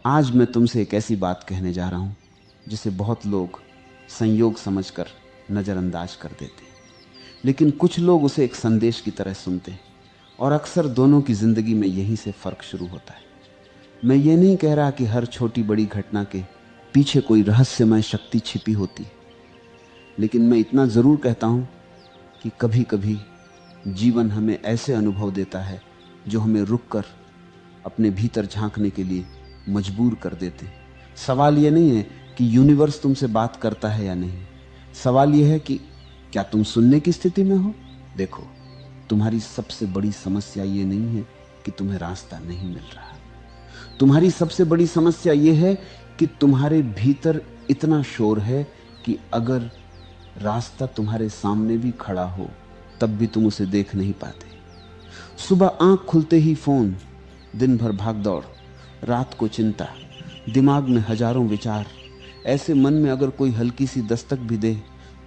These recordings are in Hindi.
आज मैं तुमसे एक ऐसी बात कहने जा रहा हूं जिसे बहुत लोग संयोग समझकर नजरअंदाज कर देते हैं, लेकिन कुछ लोग उसे एक संदेश की तरह सुनते हैं और अक्सर दोनों की जिंदगी में यहीं से फर्क शुरू होता है। मैं ये नहीं कह रहा कि हर छोटी बड़ी घटना के पीछे कोई रहस्यमय शक्ति छिपी होती है, लेकिन मैं इतना जरूर कहता हूं कि कभी कभी जीवन हमें ऐसे अनुभव देता है जो हमें रुककर अपने भीतर झांकने के लिए मजबूर कर देते हैं। सवाल यह नहीं है कि यूनिवर्स तुमसे बात करता है या नहीं, सवाल यह है कि क्या तुम सुनने की स्थिति में हो। देखो, तुम्हारी सबसे बड़ी समस्या यह नहीं है कि तुम्हें रास्ता नहीं मिल रहा, तुम्हारी सबसे बड़ी समस्या यह है कि तुम्हारे भीतर इतना शोर है कि अगर रास्ता तुम्हारे सामने भी खड़ा हो तब भी तुम उसे देख नहीं पाते। सुबह आंख खुलते ही फोन, दिन भर भागदौड़, रात को चिंता, दिमाग में हजारों विचार। ऐसे मन में अगर कोई हल्की सी दस्तक भी दे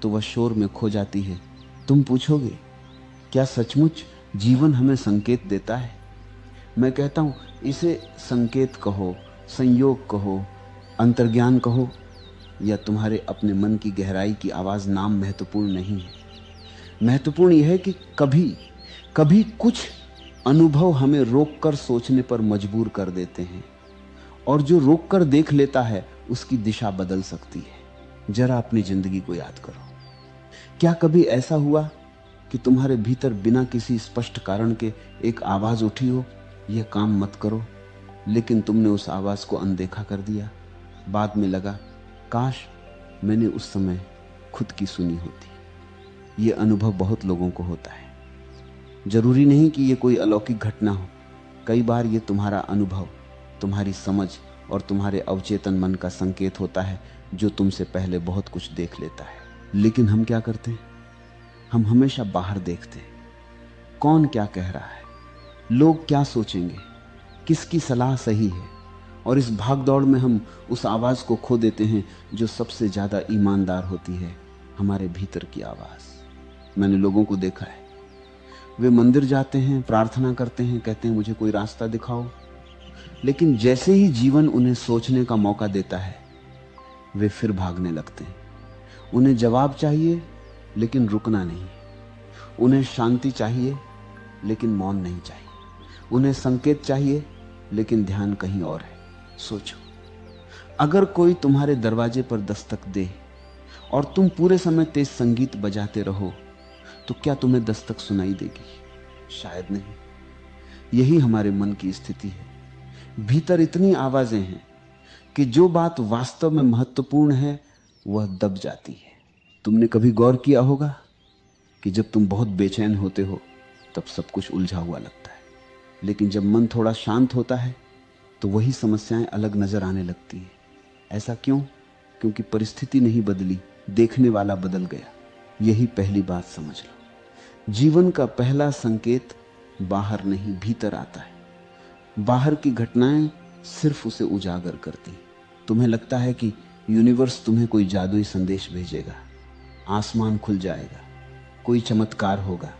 तो वह शोर में खो जाती है। तुम पूछोगे, क्या सचमुच जीवन हमें संकेत देता है? मैं कहता हूं, इसे संकेत कहो, संयोग कहो, अंतर्ज्ञान कहो या तुम्हारे अपने मन की गहराई की आवाज, नाम महत्वपूर्ण नहीं है। महत्वपूर्ण यह है कि कभी कभी कुछ अनुभव हमें रोककर सोचने पर मजबूर कर देते हैं, और जो रोककर देख लेता है उसकी दिशा बदल सकती है। जरा अपनी जिंदगी को याद करो। क्या कभी ऐसा हुआ कि तुम्हारे भीतर बिना किसी स्पष्ट कारण के एक आवाज उठी हो, यह काम मत करो, लेकिन तुमने उस आवाज को अनदेखा कर दिया? बाद में लगा, काश मैंने उस समय खुद की सुनी होती। यह अनुभव बहुत लोगों को होता है। जरूरी नहीं कि यह कोई अलौकिक घटना हो। कई बार यह तुम्हारा अनुभव, तुम्हारी समझ और तुम्हारे अवचेतन मन का संकेत होता है, जो तुमसे पहले बहुत कुछ देख लेता है। लेकिन हम क्या करते हैं? हम हमेशा बाहर देखते हैं, कौन क्या कह रहा है, लोग क्या सोचेंगे, किसकी सलाह सही है, और इस भागदौड़ में हम उस आवाज को खो देते हैं जो सबसे ज्यादा ईमानदार होती है, हमारे भीतर की आवाज। मैंने लोगों को देखा है, वे मंदिर जाते हैं, प्रार्थना करते हैं, कहते हैं मुझे कोई रास्ता दिखाओ, लेकिन जैसे ही जीवन उन्हें सोचने का मौका देता है वे फिर भागने लगते हैं। उन्हें जवाब चाहिए लेकिन रुकना नहीं, उन्हें शांति चाहिए लेकिन मौन नहीं चाहिए, उन्हें संकेत चाहिए लेकिन ध्यान कहीं और है। सोचो, अगर कोई तुम्हारे दरवाजे पर दस्तक दे और तुम पूरे समय तेज संगीत बजाते रहो तो क्या तुम्हें दस्तक सुनाई देगी? शायद नहीं। यही हमारे मन की स्थिति है। भीतर इतनी आवाजें हैं कि जो बात वास्तव में महत्वपूर्ण है वह दब जाती है। तुमने कभी गौर किया होगा कि जब तुम बहुत बेचैन होते हो तब सब कुछ उलझा हुआ लगता है, लेकिन जब मन थोड़ा शांत होता है तो वही समस्याएं अलग नजर आने लगती हैं। ऐसा क्यों? क्योंकि परिस्थिति नहीं बदली, देखने वाला बदल गया। यही पहली बात समझ लो। जीवन का पहला संकेत बाहर नहीं, भीतर आता है। बाहर की घटनाएं सिर्फ उसे उजागर करती। तुम्हें लगता है कि यूनिवर्स तुम्हें कोई जादुई संदेश भेजेगा, आसमान खुल जाएगा, कोई चमत्कार होगा,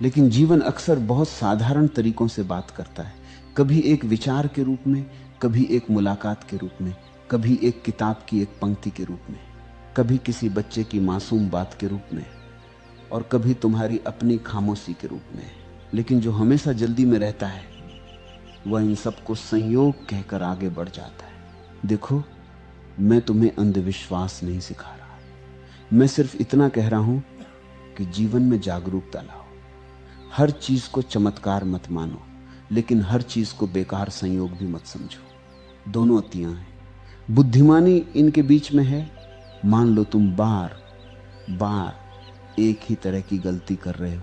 लेकिन जीवन अक्सर बहुत साधारण तरीकों से बात करता है। कभी एक विचार के रूप में, कभी एक मुलाकात के रूप में, कभी एक किताब की एक पंक्ति के रूप में, कभी किसी बच्चे की मासूम बात के रूप में, और कभी तुम्हारी अपनी खामोशी के रूप में। लेकिन जो हमेशा जल्दी में रहता है वह इन सबको संयोग कहकर आगे बढ़ जाता है। देखो, मैं तुम्हें अंधविश्वास नहीं सिखा रहा, मैं सिर्फ इतना कह रहा हूं कि जीवन में जागरूकता लाओ। हर चीज को चमत्कार मत मानो, लेकिन हर चीज को बेकार संयोग भी मत समझो। दोनों अतियां हैं, बुद्धिमानी इनके बीच में है। मान लो तुम बार बार एक ही तरह की गलती कर रहे हो,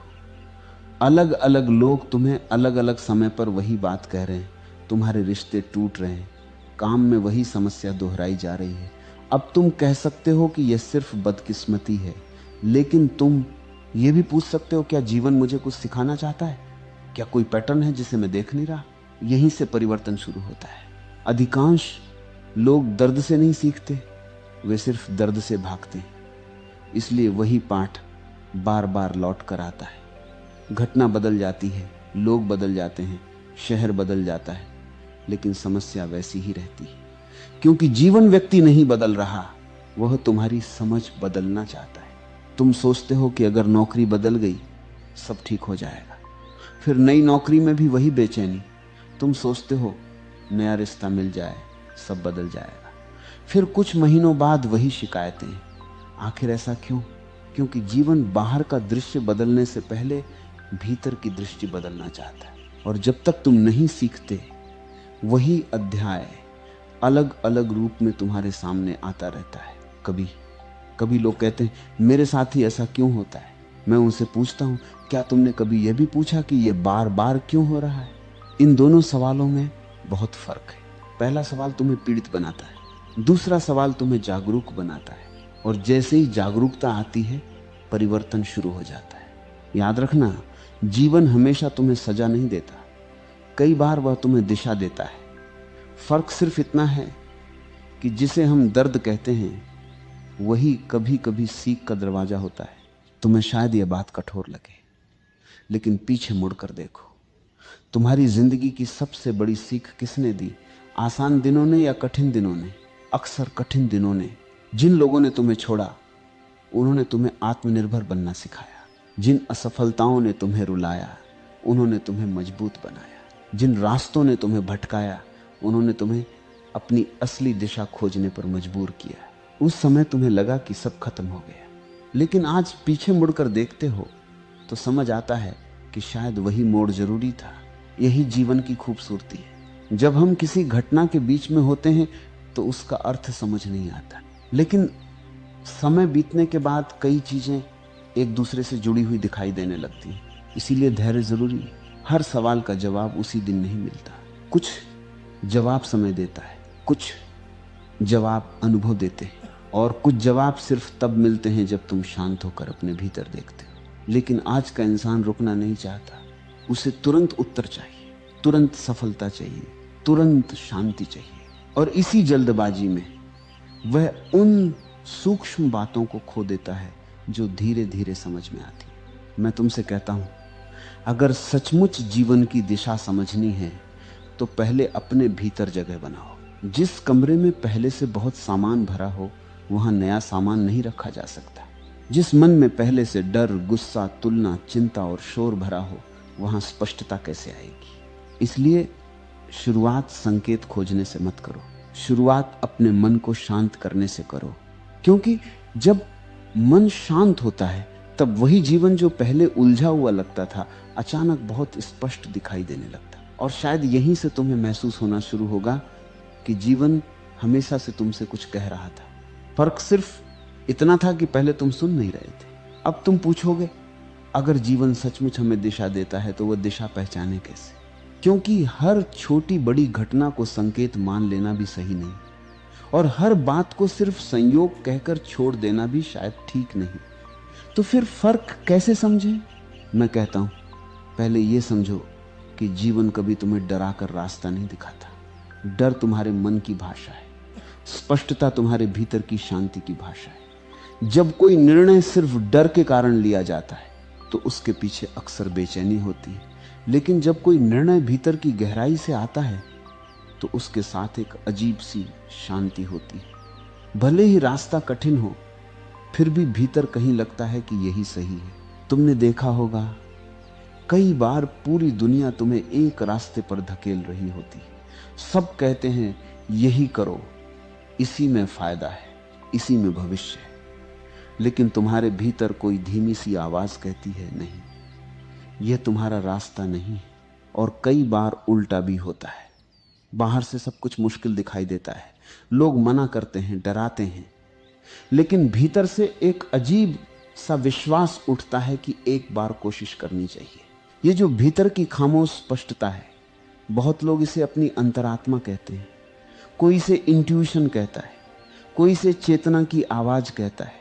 अलग अलग लोग तुम्हें अलग अलग समय पर वही बात कह रहे हैं, तुम्हारे रिश्ते टूट रहे हैं, काम में वही समस्या दोहराई जा रही है। अब तुम कह सकते हो कि यह सिर्फ बदकिस्मती है, लेकिन तुम ये भी पूछ सकते हो, क्या जीवन मुझे कुछ सिखाना चाहता है? क्या कोई पैटर्न है जिसे मैं देख नहीं रहा? यहीं से परिवर्तन शुरू होता है। अधिकांश लोग दर्द से नहीं सीखते, वे सिर्फ दर्द से भागते हैं। इसलिए वही पाठ बार बार लौट कर आता है। घटना बदल जाती है, लोग बदल जाते हैं, शहर बदल जाता है, लेकिन समस्या वैसी ही रहती है, क्योंकि जीवन व्यक्ति नहीं बदल रहा, वह तुम्हारी समझ बदलना चाहता है। तुम सोचते हो कि अगर नौकरी बदल गई सब ठीक हो जाएगा, फिर नई नौकरी में भी वही बेचैनी। तुम सोचते हो नया रिश्ता मिल जाए सब बदल जाएगा, फिर कुछ महीनों बाद वही शिकायतें। आखिर ऐसा क्यों? क्योंकि जीवन बाहर का दृश्य बदलने से पहले भीतर की दृष्टि बदलना चाहता है। और जब तक तुम नहीं सीखते, वही अध्याय अलग अलग रूप में तुम्हारे सामने आता रहता है। कभी कभी लोग कहते हैं मेरे साथ ही ऐसा क्यों होता है। मैं उनसे पूछता हूं, क्या तुमने कभी यह भी पूछा कि यह बार बार क्यों हो रहा है? इन दोनों सवालों में बहुत फर्क है। पहला सवाल तुम्हें पीड़ित बनाता है, दूसरा सवाल तुम्हें जागरूक बनाता है। और जैसे ही जागरूकता आती है, परिवर्तन शुरू हो जाता है। याद रखना, जीवन हमेशा तुम्हें सजा नहीं देता, कई बार वह तुम्हें दिशा देता है। फर्क सिर्फ इतना है कि जिसे हम दर्द कहते हैं वही कभी कभी सीख का दरवाजा होता है। तुम्हें शायद यह बात कठोर लगे, लेकिन पीछे मुड़कर देखो, तुम्हारी जिंदगी की सबसे बड़ी सीख किसने दी? आसान दिनों ने या कठिन दिनों ने? अक्सर कठिन दिनों ने। जिन लोगों ने तुम्हें छोड़ा, उन्होंने तुम्हें आत्मनिर्भर बनना सिखाया। जिन असफलताओं ने तुम्हें रुलाया, उन्होंने तुम्हें मजबूत बनाया। जिन रास्तों ने तुम्हें भटकाया, उन्होंने तुम्हें अपनी असली दिशा खोजने पर मजबूर किया। उस समय तुम्हें लगा कि सब खत्म हो गया, लेकिन आज पीछे मुड़कर देखते हो तो समझ आता है कि शायद वही मोड़ जरूरी था। यही जीवन की खूबसूरती है। जब हम किसी घटना के बीच में होते हैं तो उसका अर्थ समझ नहीं आता, लेकिन समय बीतने के बाद कई चीजें एक दूसरे से जुड़ी हुई दिखाई देने लगती हैं। इसीलिए धैर्य जरूरी है। हर सवाल का जवाब उसी दिन नहीं मिलता। कुछ जवाब समय देता है, कुछ जवाब अनुभव देते हैं, और कुछ जवाब सिर्फ तब मिलते हैं जब तुम शांत होकर अपने भीतर देखते हो। लेकिन आज का इंसान रुकना नहीं चाहता। उसे तुरंत उत्तर चाहिए, तुरंत सफलता चाहिए, तुरंत शांति चाहिए। और इसी जल्दबाजी में वह उन सूक्ष्म बातों को खो देता है जो धीरे धीरे समझ में आती है। मैं तुमसे कहता हूं, अगर सचमुच जीवन की दिशा समझनी है तो पहले अपने भीतर जगह बनाओ। जिस कमरे में पहले से बहुत सामान भरा हो, वहां नया सामान नहीं रखा जा सकता। जिस मन में पहले से डर, गुस्सा, तुलना, चिंता और शोर भरा हो, वहां स्पष्टता कैसे आएगी? इसलिए शुरुआत संकेत खोजने से मत करो, शुरुआत अपने मन को शांत करने से करो। क्योंकि जब मन शांत होता है, तब वही जीवन जो पहले उलझा हुआ लगता था, अचानक बहुत स्पष्ट दिखाई देने लगता। और शायद यहीं से तुम्हें महसूस होना शुरू होगा कि जीवन हमेशा से तुमसे कुछ कह रहा था। फर्क सिर्फ इतना था कि पहले तुम सुन नहीं रहे थे। अब तुम पूछोगे, अगर जीवन सचमुच हमें दिशा देता है तो वह दिशा पहचाने कैसे? क्योंकि हर छोटी बड़ी घटना को संकेत मान लेना भी सही नहीं, और हर बात को सिर्फ संयोग कहकर छोड़ देना भी शायद ठीक नहीं। तो फिर फर्क कैसे समझें? मैं कहता हूं, पहले यह समझो कि जीवन कभी तुम्हें डरा कर रास्ता नहीं दिखाता। डर तुम्हारे मन की भाषा है, स्पष्टता तुम्हारे भीतर की शांति की भाषा है। जब कोई निर्णय सिर्फ डर के कारण लिया जाता है तो उसके पीछे अक्सर बेचैनी होती है, लेकिन जब कोई निर्णय भीतर की गहराई से आता है तो उसके साथ एक अजीब सी शांति होती है। भले ही रास्ता कठिन हो, फिर भी भीतर कहीं लगता है कि यही सही है। तुमने देखा होगा, कई बार पूरी दुनिया तुम्हें एक रास्ते पर धकेल रही होती है। सब कहते हैं यही करो, इसी में फायदा है, इसी में भविष्य है। लेकिन तुम्हारे भीतर कोई धीमी सी आवाज कहती है, नहीं, यह तुम्हारा रास्ता नहीं है। और कई बार उल्टा भी होता है। बाहर से सब कुछ मुश्किल दिखाई देता है, लोग मना करते हैं, डराते हैं, लेकिन भीतर से एक अजीब सा विश्वास उठता है कि एक बार कोशिश करनी चाहिए। ये जो भीतर की खामोश स्पष्टता है, बहुत लोग इसे अपनी अंतरात्मा कहते हैं, कोई इसे इंट्यूशन कहता है, कोई इसे चेतना की आवाज कहता है,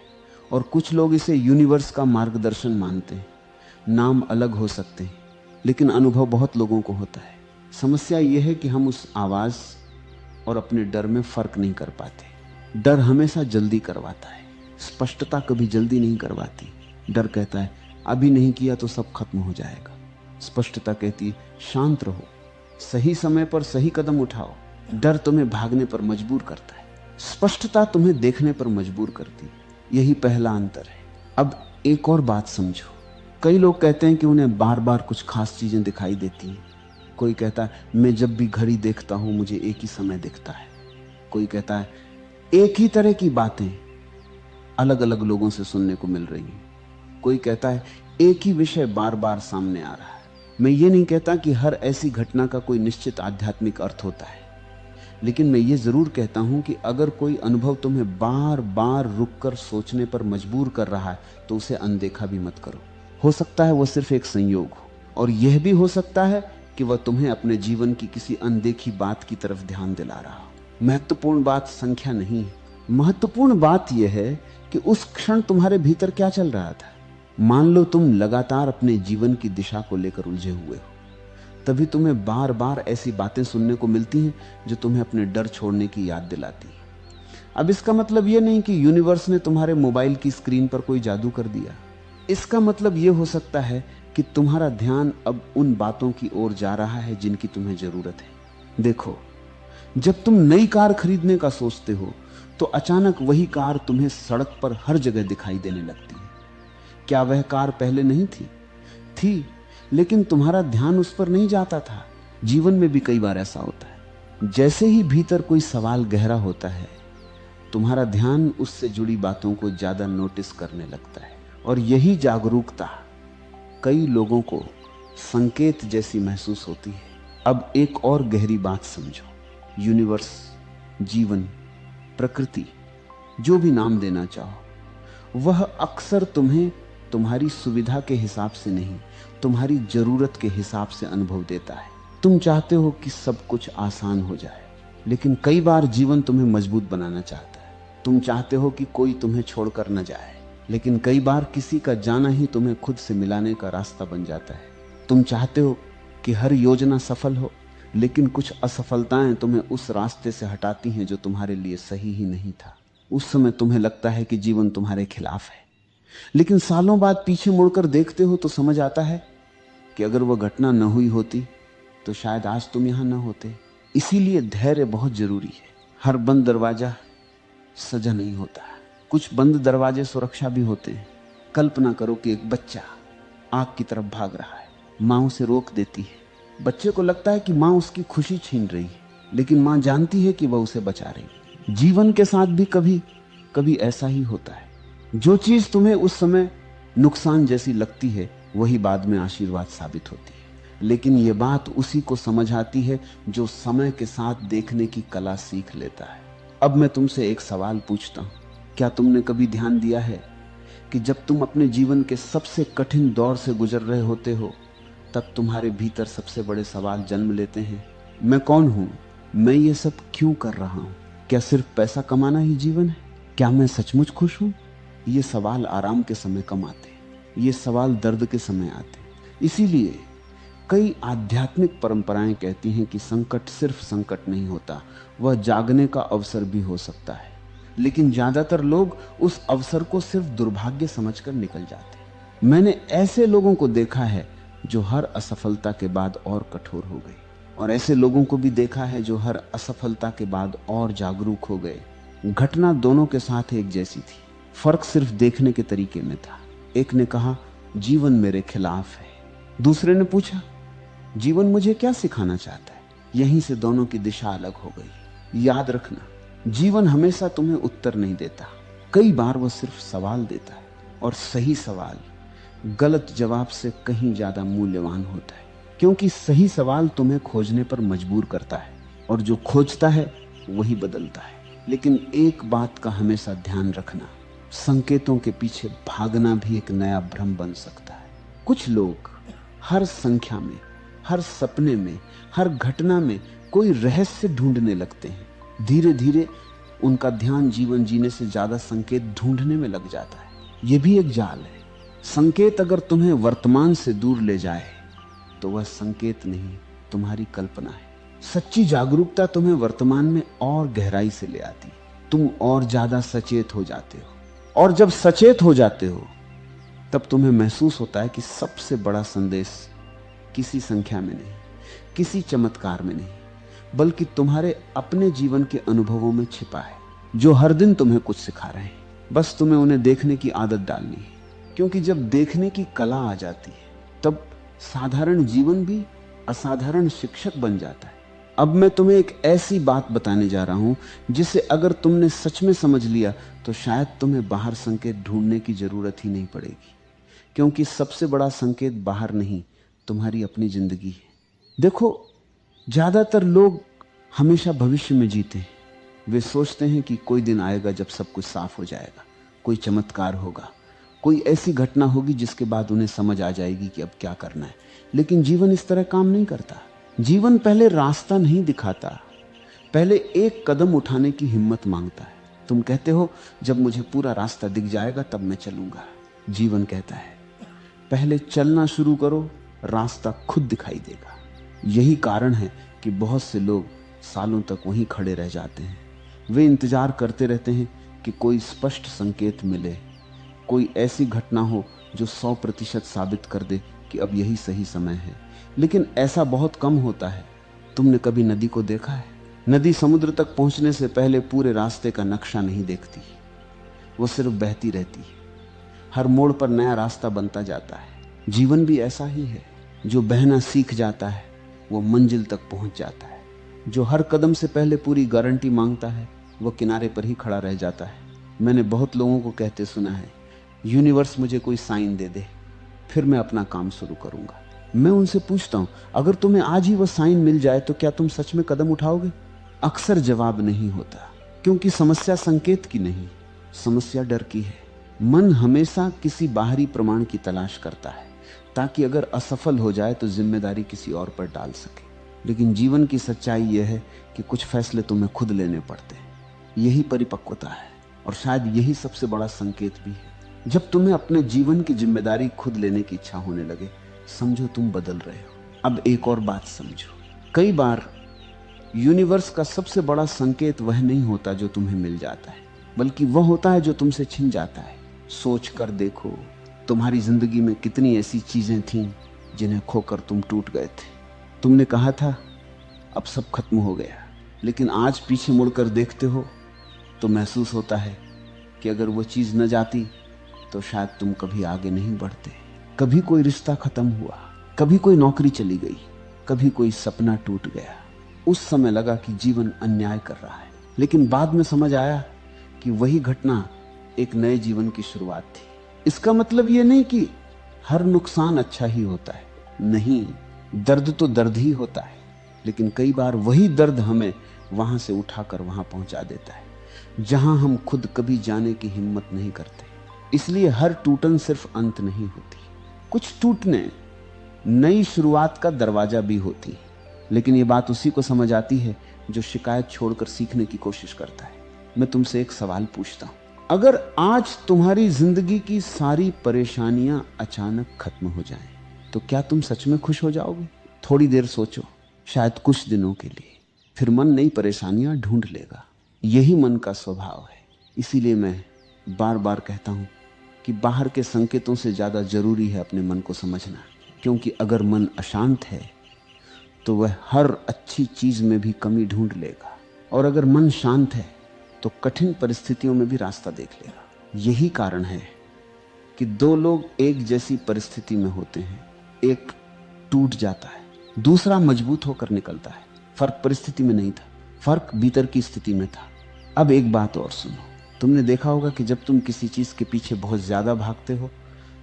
और कुछ लोग इसे यूनिवर्स का मार्गदर्शन मानते हैं। नाम अलग हो सकते हैं, लेकिन अनुभव बहुत लोगों को होता है। समस्या यह है कि हम उस आवाज और अपने डर में फर्क नहीं कर पाते। डर हमेशा जल्दी करवाता है, स्पष्टता कभी जल्दी नहीं करवाती। डर कहता है अभी नहीं किया तो सब खत्म हो जाएगा, स्पष्टता कहती है शांत रहो, सही समय पर सही कदम उठाओ। डर तुम्हें भागने पर मजबूर करता है, स्पष्टता तुम्हें देखने पर मजबूर करती है। यही पहला अंतर है। अब एक और बात समझो। कई लोग कहते हैं कि उन्हें बार बार कुछ खास चीजें दिखाई देती हैं। कोई कहता है मैं जब भी घड़ी देखता हूं मुझे एक ही समय दिखता है। कोई कहता है एक ही तरह की बातें अलग अलग लोगों से सुनने को मिल रही हैं। कोई कहता है एक ही विषय बार बार सामने आ रहा है। मैं ये नहीं कहता कि हर ऐसी घटना का कोई निश्चित आध्यात्मिक अर्थ होता है, लेकिन मैं ये जरूर कहता हूं कि अगर कोई अनुभव तुम्हें बार बार रुककर सोचने पर मजबूर कर रहा है तो उसे अनदेखा भी मत करो। हो सकता है वह सिर्फ एक संयोग हो, और यह भी हो सकता है कि वह तुम्हें अपने जीवन की किसी अनदेखी बात की तरफ ध्यान दिला रहा हो। महत्वपूर्ण बात संख्या नहीं है, महत्वपूर्ण बात यह है कि उस क्षण तुम्हारे भीतर क्या चल रहा था। मान लो तुम लगातार अपने जीवन की दिशा को लेकर उलझे हुए हो, तभी तुम्हें बार बार ऐसी बातें सुनने को मिलती हैं जो तुम्हें अपने डर छोड़ने की याद दिलाती है। अब इसका मतलब यह नहीं कि यूनिवर्स ने तुम्हारे मोबाइल की स्क्रीन पर कोई जादू कर दिया। इसका मतलब यह हो सकता है कि तुम्हारा ध्यान अब उन बातों की ओर जा रहा है जिनकी तुम्हें जरूरत है। देखो, जब तुम नई कार खरीदने का सोचते हो तो अचानक वही कार तुम्हें सड़क पर हर जगह दिखाई देने लगती है। क्या वह कार पहले नहीं थी, लेकिन तुम्हारा ध्यान उस पर नहीं जाता था। जीवन में भी कई बार ऐसा होता है। जैसे ही भीतर कोई सवाल गहरा होता है, तुम्हारा ध्यान उससे जुड़ी बातों को ज्यादा नोटिस करने लगता है, और यही जागरूकता कई लोगों को संकेत जैसी महसूस होती है। अब एक और गहरी बात समझो। यूनिवर्स, जीवन, प्रकृति, जो भी नाम देना चाहो, वह अक्सर तुम्हें तुम्हारी सुविधा के हिसाब से नहीं, तुम्हारी जरूरत के हिसाब से अनुभव देता है। तुम चाहते हो कि सब कुछ आसान हो जाए, लेकिन कई बार जीवन तुम्हें मजबूत बनाना चाहता है। तुम चाहते हो कि कोई तुम्हें छोड़कर न जाए, लेकिन कई बार किसी का जाना ही तुम्हें खुद से मिलाने का रास्ता बन जाता है। तुम चाहते हो कि हर योजना सफल हो, लेकिन कुछ असफलताएं तुम्हें उस रास्ते से हटाती हैं जो तुम्हारे लिए सही ही नहीं था। उस समय तुम्हें लगता है कि जीवन तुम्हारे खिलाफ है, लेकिन सालों बाद पीछे मुड़कर देखते हो तो समझ आता है कि अगर वह घटना न हुई होती तो शायद आज तुम यहां न होते। इसीलिए धैर्य बहुत जरूरी है। हर बंद दरवाजा सजा नहीं होता, कुछ बंद दरवाजे सुरक्षा भी होते हैं। कल्पना करो कि एक बच्चा आग की तरफ भाग रहा है, मां उसे रोक देती है। बच्चे को लगता है कि मां उसकी खुशी छीन रही है, लेकिन मां जानती है कि वह उसे बचा रही है। जीवन के साथ भी कभी कभी ऐसा ही होता है। जो चीज तुम्हें उस समय नुकसान जैसी लगती है, वही बाद में आशीर्वाद साबित होती है। लेकिन यह बात उसी को समझ आती है जो समय के साथ देखने की कला सीख लेता है। अब मैं तुमसे एक सवाल पूछता हूं, क्या तुमने कभी ध्यान दिया है कि जब तुम अपने जीवन के सबसे कठिन दौर से गुजर रहे होते हो, तब तुम्हारे भीतर सबसे बड़े सवाल जन्म लेते हैं? मैं कौन हूं? मैं ये सब क्यों कर रहा हूं? क्या सिर्फ पैसा कमाना ही जीवन है? क्या मैं सचमुच खुश हूं? ये सवाल आराम के समय कम आते, ये सवाल दर्द के समय आते। इसीलिए कई आध्यात्मिक परंपराएं कहती हैं कि संकट सिर्फ संकट नहीं होता, वह जागने का अवसर भी हो सकता है। लेकिन ज्यादातर लोग उस अवसर को सिर्फ दुर्भाग्य समझकर निकल जाते। मैंने ऐसे लोगों को देखा है जो हर असफलता के बाद और कठोर हो गए, और ऐसे लोगों को भी देखा है जो हर असफलता के बाद और जागरूक हो गए। घटना दोनों के साथ एक जैसी थी, फर्क सिर्फ देखने के तरीके में था। एक ने कहा जीवन मेरे खिलाफ है, दूसरे ने पूछा जीवन मुझे क्या सिखाना चाहता है। यहीं से दोनों की दिशा अलग हो गई। याद रखना, जीवन हमेशा तुम्हें उत्तर नहीं देता, कई बार वह सिर्फ सवाल देता है, और सही सवाल गलत जवाब से कहीं ज्यादा मूल्यवान होता है, क्योंकि सही सवाल तुम्हें खोजने पर मजबूर करता है, और जो खोजता है वही बदलता है। लेकिन एक बात का हमेशा ध्यान रखना, संकेतों के पीछे भागना भी एक नया भ्रम बन सकता है। कुछ लोग हर संख्या में, हर सपने में, हर घटना में कोई रहस्य ढूंढने लगते हैं। धीरे धीरे उनका ध्यान जीवन जीने से ज्यादा संकेत ढूंढने में लग जाता है। यह भी एक जाल है। संकेत अगर तुम्हें वर्तमान से दूर ले जाए तो वह संकेत नहीं, तुम्हारी कल्पना है। सच्ची जागरूकता तुम्हें वर्तमान में और गहराई से ले आती है। तुम और ज्यादा सचेत हो जाते हो, और जब सचेत हो जाते हो तब तुम्हें महसूस होता है कि सबसे बड़ा संदेश किसी संख्या में नहीं, किसी चमत्कार में नहीं, बल्कि तुम्हारे अपने जीवन के अनुभवों में छिपा है, जो हर दिन तुम्हें कुछ सिखा रहे हैं। बस तुम्हें उन्हें देखने की आदत डालनी है, क्योंकि जब देखने की कला आ जाती है तब साधारण जीवन भी असाधारण शिक्षक बन जाता है। अब मैं तुम्हें एक ऐसी बात बताने जा रहा हूं जिसे अगर तुमने सच में समझ लिया तो शायद तुम्हें बाहर संकेत ढूंढने की जरूरत ही नहीं पड़ेगी, क्योंकि सबसे बड़ा संकेत बाहर नहीं, तुम्हारी अपनी जिंदगी है। देखो, ज्यादातर लोग हमेशा भविष्य में जीते हैं। वे सोचते हैं कि कोई दिन आएगा जब सब कुछ साफ हो जाएगा, कोई चमत्कार होगा, कोई ऐसी घटना होगी जिसके बाद उन्हें समझ आ जाएगी कि अब क्या करना है। लेकिन जीवन इस तरह काम नहीं करता। जीवन पहले रास्ता नहीं दिखाता, पहले एक कदम उठाने की हिम्मत मांगता है। तुम कहते हो जब मुझे पूरा रास्ता दिख जाएगा तब मैं चलूंगा। जीवन कहता है पहले चलना शुरू करो, रास्ता खुद दिखाई देगा। यही कारण है कि बहुत से लोग सालों तक वहीं खड़े रह जाते हैं। वे इंतजार करते रहते हैं कि कोई स्पष्ट संकेत मिले, कोई ऐसी घटना हो जो 100% साबित कर दे कि अब यही सही समय है। लेकिन ऐसा बहुत कम होता है। तुमने कभी नदी को देखा है? नदी समुद्र तक पहुंचने से पहले पूरे रास्ते का नक्शा नहीं देखती, वो सिर्फ बहती रहती है। हर मोड़ पर नया रास्ता बनता जाता है। जीवन भी ऐसा ही है। जो बहना सीख जाता है वो मंजिल तक पहुंच जाता है। जो हर कदम से पहले पूरी गारंटी मांगता है वो किनारे पर ही खड़ा रह जाता है। मैंने बहुत लोगों को कहते सुना है, यूनिवर्स मुझे कोई साइन दे दे, फिर मैं अपना काम शुरू करूंगा। मैं उनसे पूछता हूं, अगर तुम्हें आज ही वो साइन मिल जाए तो क्या तुम सच में कदम उठाओगे? अक्सर जवाब नहीं होता, क्योंकि समस्या संकेत की नहीं, समस्या डर की है। मन हमेशा किसी बाहरी प्रमाण की तलाश करता है, ताकि अगर असफल हो जाए तो जिम्मेदारी किसी और पर डाल सके। लेकिन जीवन की सच्चाई यह है कि कुछ फैसले तुम्हें खुद लेने पड़ते हैं। यही परिपक्वता है, और शायद यही सबसे बड़ा संकेत भी है। जब तुम्हें अपने जीवन की जिम्मेदारी खुद लेने की इच्छा होने लगे, समझो तुम बदल रहे हो। अब एक और बात समझो, कई बार यूनिवर्स का सबसे बड़ा संकेत वह नहीं होता जो तुम्हें मिल जाता है, बल्कि वह होता है जो तुमसे छिन जाता है। सोच कर देखो, तुम्हारी जिंदगी में कितनी ऐसी चीजें थीं जिन्हें खोकर तुम टूट गए थे। तुमने कहा था अब सब खत्म हो गया, लेकिन आज पीछे मुड़कर देखते हो तो महसूस होता है कि अगर वो चीज न जाती तो शायद तुम कभी आगे नहीं बढ़ते। कभी कोई रिश्ता खत्म हुआ, कभी कोई नौकरी चली गई, कभी कोई सपना टूट गया। उस समय लगा कि जीवन अन्याय कर रहा है, लेकिन बाद में समझ आया कि वही घटना एक नए जीवन की शुरुआत थी। इसका मतलब यह नहीं कि हर नुकसान अच्छा ही होता है, नहीं, दर्द तो दर्द ही होता है, लेकिन कई बार वही दर्द हमें वहां से उठाकर वहां पहुंचा देता है जहां हम खुद कभी जाने की हिम्मत नहीं करते। इसलिए हर टूटन सिर्फ अंत नहीं होती, कुछ टूटने नई शुरुआत का दरवाजा भी होती है। लेकिन ये बात उसी को समझ आती है जो शिकायत छोड़कर सीखने की कोशिश करता है। मैं तुमसे एक सवाल पूछता हूं, अगर आज तुम्हारी जिंदगी की सारी परेशानियां अचानक खत्म हो जाएं, तो क्या तुम सच में खुश हो जाओगे? थोड़ी देर सोचो, शायद कुछ दिनों के लिए, फिर मन नई परेशानियां ढूंढ लेगा। यही मन का स्वभाव है। इसीलिए मैं बार बार कहता हूं कि बाहर के संकेतों से ज्यादा जरूरी है अपने मन को समझना, क्योंकि अगर मन अशांत है तो वह हर अच्छी चीज में भी कमी ढूंढ लेगा, और अगर मन शांत है तो कठिन परिस्थितियों में भी रास्ता देख लेगा। यही कारण है कि दो लोग एक जैसी परिस्थिति में होते हैं, एक टूट जाता है, दूसरा मजबूत होकर निकलता है। फर्क परिस्थिति में नहीं था, फर्क भीतर की स्थिति में था। अब एक बात और सुनो, तुमने देखा होगा कि जब तुम किसी चीज के पीछे बहुत ज्यादा भागते हो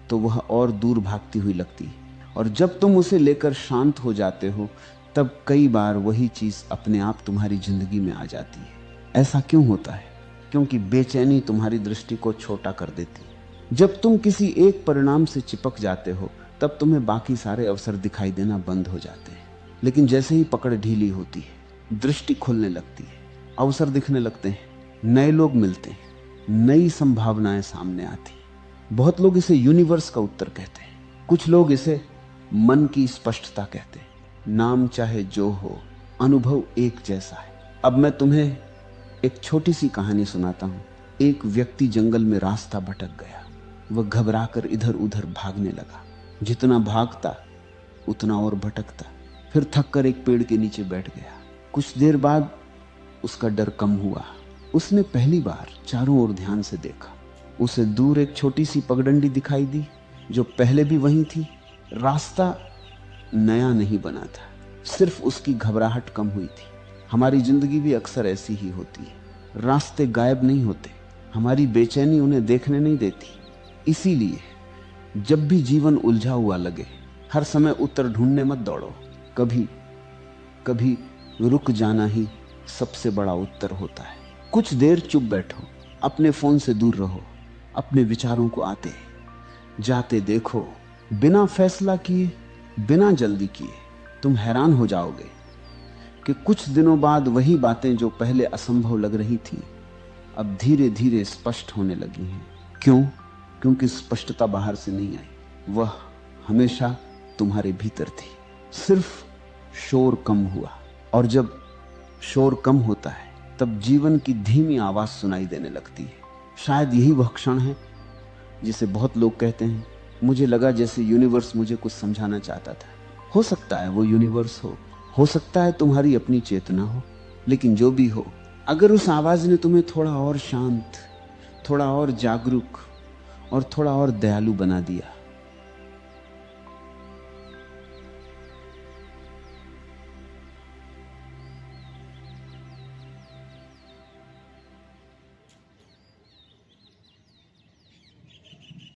तो वह और दूर भागती हुई लगती है, और जब तुम उसे लेकर शांत हो जाते हो तब कई बार वही चीज अपने आप तुम्हारी जिंदगी में आ जाती है। ऐसा क्यों होता है? क्योंकि बेचैनी तुम्हारी दृष्टि को छोटा कर देती है। जब तुम किसी एक परिणाम से चिपक जाते हो तब तुम्हें बाकी सारे अवसर दिखाई देना बंद हो जाते हैं। लेकिन जैसे ही पकड़ ढीली होती है, दृष्टि खुलने लगती है, अवसर दिखने लगते हैं, नए लोग मिलते हैं, नई संभावनाएं सामने आती। बहुत लोग इसे यूनिवर्स का उत्तर कहते हैं, कुछ लोग इसे मन की स्पष्टता कहते हैं। नाम चाहे जो हो, अनुभव एक जैसा है। अब मैं तुम्हें एक छोटी सी कहानी सुनाता हूं। एक व्यक्ति जंगल में रास्ता भटक गया। वह घबराकर इधर उधर भागने लगा। जितना भागता उतना और भटकता। फिर थक कर एक पेड़ के नीचे बैठ गया। कुछ देर बाद उसका डर कम हुआ। उसने पहली बार चारों ओर ध्यान से देखा। उसे दूर एक छोटी सी पगडंडी दिखाई दी जो पहले भी वहीं थी। रास्ता नया नहीं बना था, सिर्फ उसकी घबराहट कम हुई थी। हमारी जिंदगी भी अक्सर ऐसी ही होती है। रास्ते गायब नहीं होते, हमारी बेचैनी उन्हें देखने नहीं देती। इसीलिए जब भी जीवन उलझा हुआ लगे, हर समय उत्तर ढूंढने मत दौड़ो। कभी कभी रुक जाना ही सबसे बड़ा उत्तर होता है। कुछ देर चुप बैठो, अपने फोन से दूर रहो, अपने विचारों को आते जाते देखो, बिना फैसला किए, बिना जल्दी किए। तुम हैरान हो जाओगे कि कुछ दिनों बाद वही बातें जो पहले असंभव लग रही थी अब धीरे धीरे स्पष्ट होने लगी हैं। क्यों? क्योंकि स्पष्टता बाहर से नहीं आई, वह हमेशा तुम्हारे भीतर थी। सिर्फ शोर कम हुआ, और जब शोर कम होता है तब जीवन की धीमी आवाज सुनाई देने लगती है। शायद यही वह क्षण है जिसे बहुत लोग कहते हैं, मुझे लगा जैसे यूनिवर्स मुझे कुछ समझाना चाहता था। हो सकता है वो यूनिवर्स हो सकता है तुम्हारी अपनी चेतना हो, लेकिन जो भी हो, अगर उस आवाज ने तुम्हें थोड़ा और शांत, थोड़ा और जागरूक और थोड़ा और दयालु बना दिया